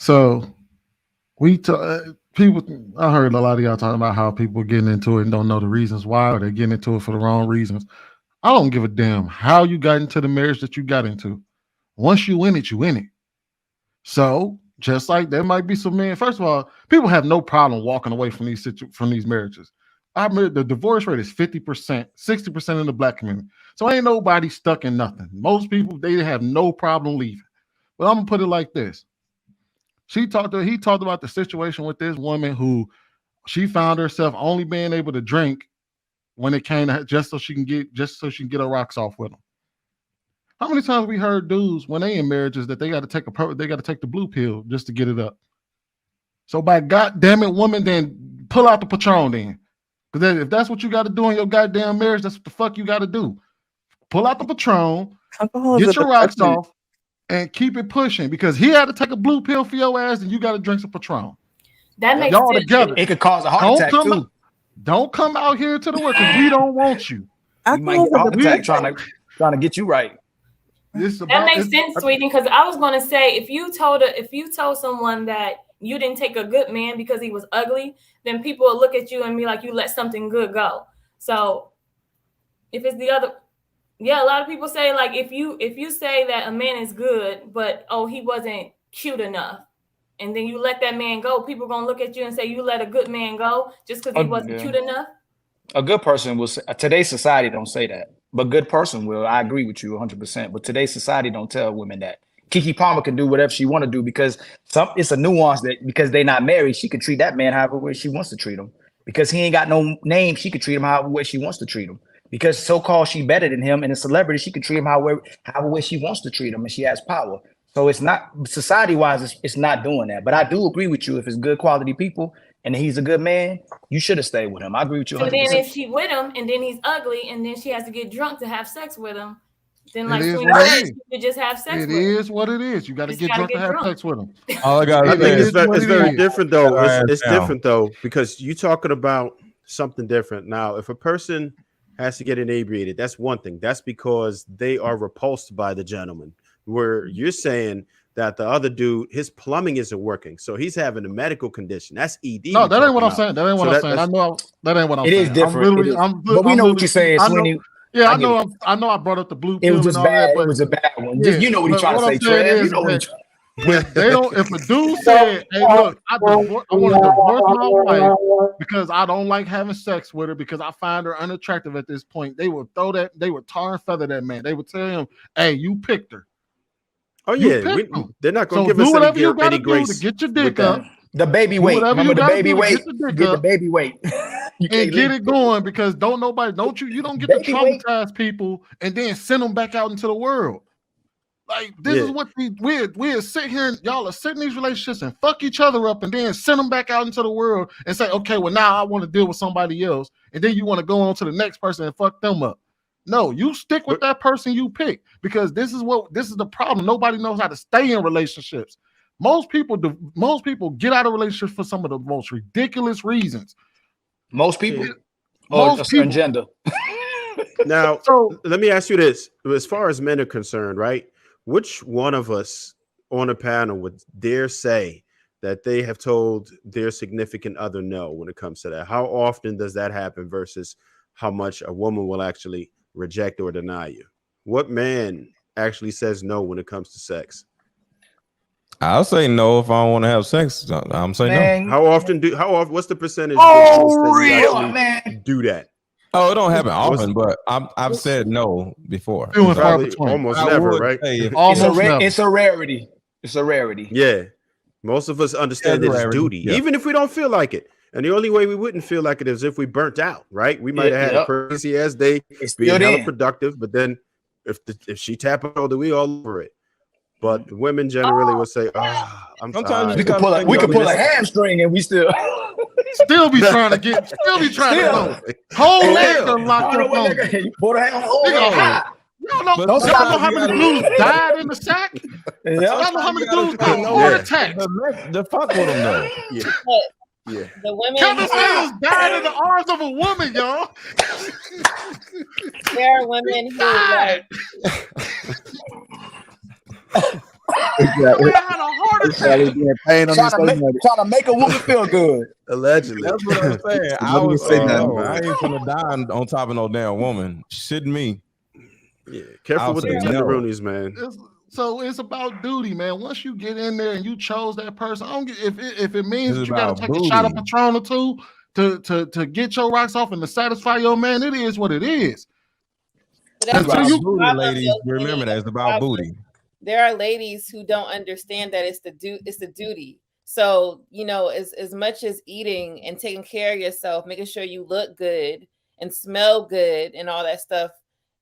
So people. I heard a lot of y'all talking about how people getting into it and don't know the reasons why, or they're getting into it for the wrong reasons. I don't give a damn how you got into the marriage that you got into. Once you in it, you in it. So just like there might be some men. First of all, people have no problem walking away from from these marriages. I mean, the divorce rate is 50%, 60% in the black community. So ain't nobody stuck in nothing. Most people they have no problem leaving. But I'm gonna put it like this: he talked about the situation with this woman who she found herself only being able to drink when it came to just so she can get her rocks off with him. How many times we heard dudes when they in marriages that they got to take the blue pill just to get it up? So by God damn it, woman, then pull out the Patron then. Because if that's what you got to do in your goddamn marriage, that's what the fuck you got to do. Pull out the Patron, get your rocks off, and keep it pushing. Because he had to take a blue pill for your ass, and you got to drink some Patron. That makes y'all sense. Together. It could cause a heart attack too. Don't come out here to the work because we don't want you. You might get a heart attack trying to get you right. That makes sense, sweetie. Because I was going to say, if you told someone that you didn't take a good man because he was ugly, then people will look at you and be like, you let something good go. So if it's the other, a lot of people say like if you say that a man is good, but he wasn't cute enough, and then you let that man go, people are gonna look at you and say you let a good man go just because he wasn't cute enough. A good person will say, today's society don't say that, but good person will. I agree with you 100%. But today's society don't tell women that. Keke Palmer can do whatever she want to do because it's a nuance that because they're not married, she could treat that man however way she wants to treat him. Because he ain't got no name, she could treat him however way she wants to treat him. Because so-called she better than him and a celebrity, she could treat him however way she wants to treat him, and she has power. So it's not society-wise, it's not doing that. But I do agree with you. If it's good quality people and he's a good man, you should have stayed with him. I agree with you 100%. So then if she with him and then he's ugly and then she has to get drunk to have sex with him, then like you could just have sex with him. It is what it is. You got to get drunk to have sex with him. All I got it's very different though. It's different though because you're talking about something different. Now, if a person has to get inebriated, that's one thing. That's because they are repulsed by the gentleman. Where you're saying that the other dude, his plumbing isn't working, so he's having a medical condition. That's ED. No, that ain't what I'm saying. That ain't what I'm saying. I know that ain't what I'm saying. It is different. But we know what you're saying, Sweeney. Yeah, I know. I know. I brought up the blue pill. It was just bad. It was a bad one. Yeah, you know what he's trying to say, Trev. You know what If they don't, if a dude said, "Hey, look, I want to divorce my wife because I don't like having sex with her because I find her unattractive at this point," they would they would tar and feather that man. They would tell him, "Hey, you picked her." Oh yeah, they're not going to give us any grace to get your dick up. The baby weight. Remember the baby weight. Get the baby weight. And get it going because you don't get to traumatize people and then send them back out into the world. Like this is what we're sitting here, y'all are sitting in these relationships and fuck each other up and then send them back out into the world and say, okay, well now I want to deal with somebody else, and then you want to go on to the next person and fuck them up. No, you stick with that person you pick because this is the problem. Nobody knows how to stay in relationships. Most people get out of relationships for some of the most ridiculous reasons. Most people, or a certain gender. Now, let me ask you this: as far as men are concerned, right? Which one of us on a panel would dare say that they have told their significant other no when it comes to that? How often does that happen versus how much a woman will actually reject or deny you? What man actually says no when it comes to sex? I'll say no if I don't want to have sex. I'm saying no. How often? What's the percentage? Man, do that. Oh, it don't happen often, but I've said no before. Almost never, right? It's a rarity. It's a rarity. Yeah, most of us understand that it's duty, even if we don't feel like it. And the only way we wouldn't feel like it is if we burnt out, right? We might have had a crazy ass day, being hella productive, but then if she tap out, we all over it. But women generally will say, I'm sorry. We could pull a hamstring and we still be trying to go. Whole leg locked up on. Y'all know how many dudes died in the sack? Y'all know how many dudes got heart attacks? The fuck with them though. Yeah. The women Kevin Samuels died in the arms of a woman, y'all. There are women who died. We had a heart Trying to make a woman feel good. Allegedly. That's what I'm saying. I was saying, no, I ain't gonna die on top of no damn woman. Shit me. Yeah, careful with the tenderoonies, man. So it's about duty, man. Once you get in there and you chose that person, I don't get if it means that you got to take a shot of Patron or two to get your rocks off and to satisfy your man, it is what it is. That's about booty, ladies. Remember that it's about booty. There are ladies who don't understand that it's the duty. So, you know, as much as eating and taking care of yourself, making sure you look good and smell good and all that stuff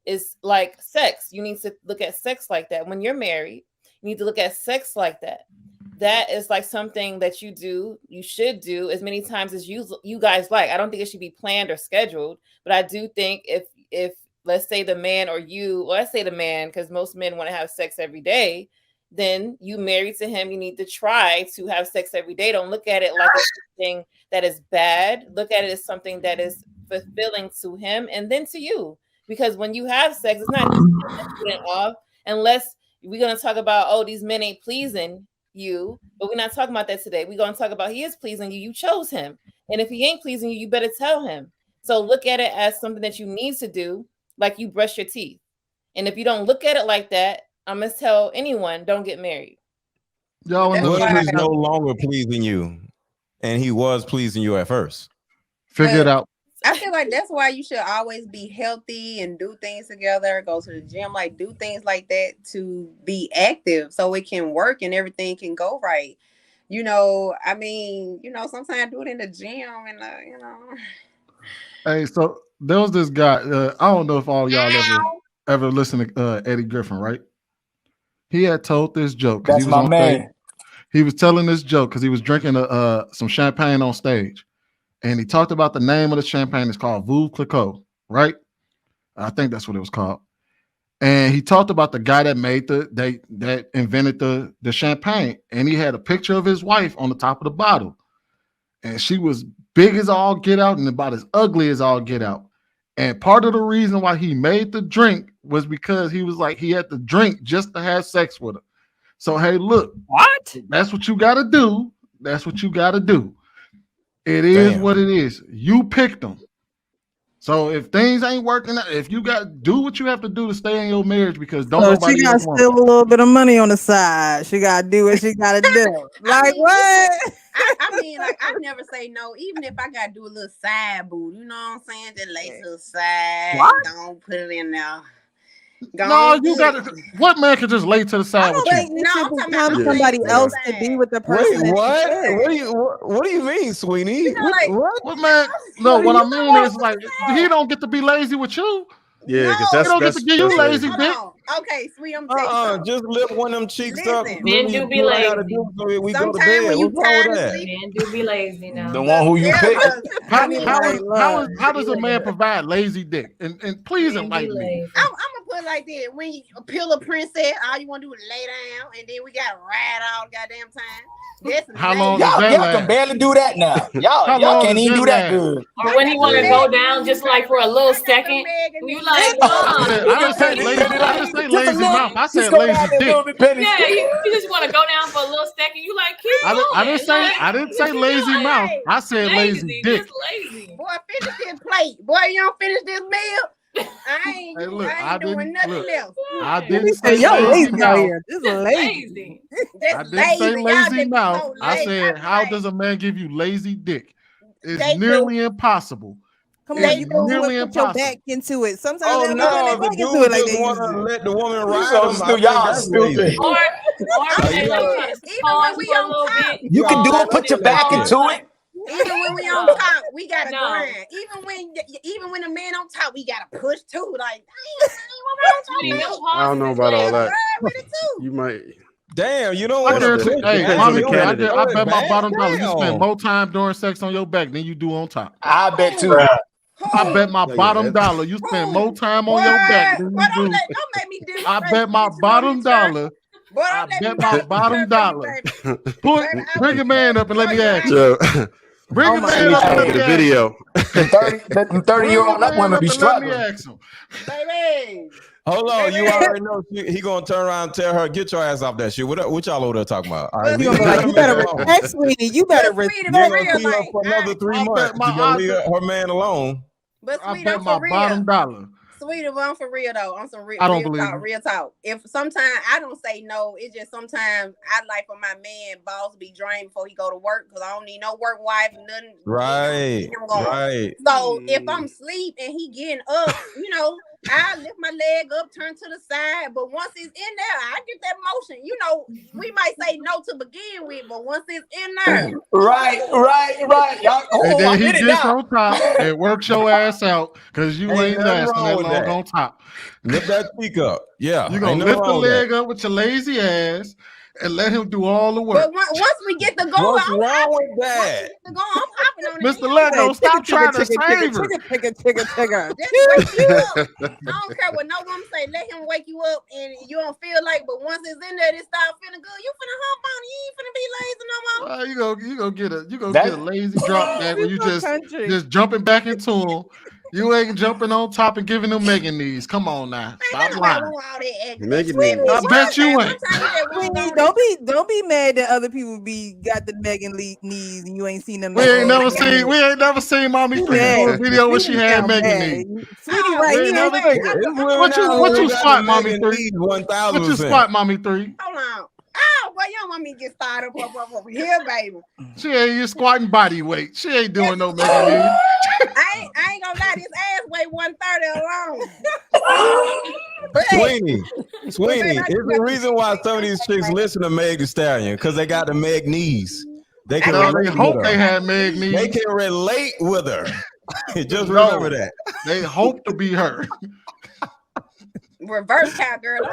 is like sex. You need to look at sex like that. When you're married, you need to look at sex like that. That is like something that you should do as many times as you guys like. I don't think it should be planned or scheduled, but I do think if let's say the man or you, well, let's say the man, because most men want to have sex every day, then you married to him, you need to try to have sex every day. Don't look at it like something that is bad. Look at it as something that is fulfilling to him and then to you. Because when you have sex, it's not off unless we're going to talk about, oh, these men ain't pleasing you, but we're not talking about that today. We're going to talk about he is pleasing you. You chose him. And if he ain't pleasing you, you better tell him. So look at it as something that you need to do, like you brush your teeth. And if you don't look at it like that, I'm going to tell anyone, don't get married. What if he's no longer pleasing you and he was pleasing you at first? Figure it out. I feel like that's why you should always be healthy and do things together, go to the gym, like do things like that to be active so it can work and everything can go right. You know, I mean, you know, sometimes I do it in the gym and, you know. Hey, so there was this guy. I don't know if all y'all ever listen to Eddie Griffin, right? He had told this joke. That's my man. He was telling this joke because he was drinking some champagne on stage. And he talked about the name of the champagne. It's called Veuve Clicquot, right? I think that's what it was called. And he talked about the guy that made that invented the champagne. And he had a picture of his wife on the top of the bottle. And she was big as all get out and about as ugly as all get out. And part of the reason why he made the drink was because he was like, he had to drink just to have sex with her. So, hey, look, what? That's what you got to do. That's what you got to do. It is what it is. You picked them. So if things ain't working out, if you got do what you have to do to stay in your marriage, because don't nobody she got to steal a little bit of money on the side. She got to do what she got to do. Like what? I mean, like I never say no, even if I got to do a little side boo. You know what I'm saying? Just lay to the side. What? Don't put it in there. No, you got to. What man could just lay to the side with you? No, I'm talking about somebody else to be with the person. Wait, what? What do you mean, Sweeney? You know, like, what man? No, what I mean is like he don't get to be lazy with you. Yeah, because he don't get to give you lazy dick. Okay, sweet. I'm saying just lift one of them cheeks up. Men do be lazy. We go to bed. What's wrong with that? Men do be lazy now. The one who you pick. How does a man provide lazy dick? And please enlighten me. I'm gonna put it like that. When you peel a princess, all you want to do is lay down, and then we got to ride all the goddamn time. How long y'all can barely do that now. Y'all can't even do that good. Or when he want to go down just like for a little second, you like, I didn't say lazy mouth. I said lazy dick. Yeah, you just want to go down for a little second. You like, keep going. I didn't say lazy mouth. I said lazy dick. Just lazy. Boy, finish this plate. Boy, you don't finish this meal. I ain't doing nothing else. I didn't say lazy mouth. This is lazy. I didn't say lazy mouth. I said, how does a man give you lazy dick? It's nearly impossible. Come on, you don't put your back into it. Sometimes the dude just want to let the woman ride him. Y'all stupid. Or even when we on top, you can do it. Put your back into it. Even when we on top, we gotta grind. Even when the man on top, we gotta push too. Like, I don't know about all that. You might. Damn, you know what? Hey, I bet my bottom dollar you spend more time during sex on your back than you do on top. I bet too. I bet my bottom dollar you spend more time on your back than you do. I bet my bottom dollar. I bet my bottom dollar. Bring a man up and let me ask you. Bring a man up and let me ask video. 30-year-old women be struggling. Baby. Hold on, you already know he gonna turn around and tell her, get your ass off that shit. What y'all over there talking about? All right, you better respect Sweetie. You better respect. You're gonna see her for another 3 months. You gonna leave her man alone. But I sweet, bet I'm my for real. bottom dollar. Sweet, I'm for real though. I'm some real, I don't real believe talk. you. Real talk. If sometimes I don't say no, it's just sometimes I like for my man boss to be drained before he go to work because I don't need no work wife, nothing. Right. Right. So if I'm asleep and he getting up, you know, I lift my leg up, turn to the side. But once it's in there, I get that motion. You know, we might say no to begin with, but once it's in there, right. And then he gets on top and works your ass out because you ain't lasting that long on top. Lift that cheek up. Yeah. You're gonna lift the leg up with your lazy ass and let him do all the work. But once we get to going, what's wrong with that? I'm popping on it. Mr. Lego, stop trying to save her. Just wake you up. I don't care what no woman say. Let him wake you up, and you don't feel like. But once it's in there, it start feeling good. You finna hump on it. You ain't finna be lazy no more. Well, you gonna get a lazy drop back when you just jumping back into him. You ain't jumping on top and giving them Megan knees. Come on now, stop lying. I bet you ain't. Don't be mad that other people got the Megan knees and you ain't seen them. We ain't never seen Mommy 3 do a video where she had Megan knees. Sweetie, right? What you spot, Mommy 3? 1000%. What you spot, Mommy 3? Hold on. Oh, boy, you don't want me to get started up over here, baby. She ain't you squatting body weight. She ain't doing no Megan knees. I ain't gonna lie, this ass weigh 130 alone. Sweeney, it's the reason why some of these chicks listen to Meg Thee Stallion because they got the Meg knees. They can hope they had Meg knees. They can relate with her. Just remember that. They hope to be her. Reverse cowgirl.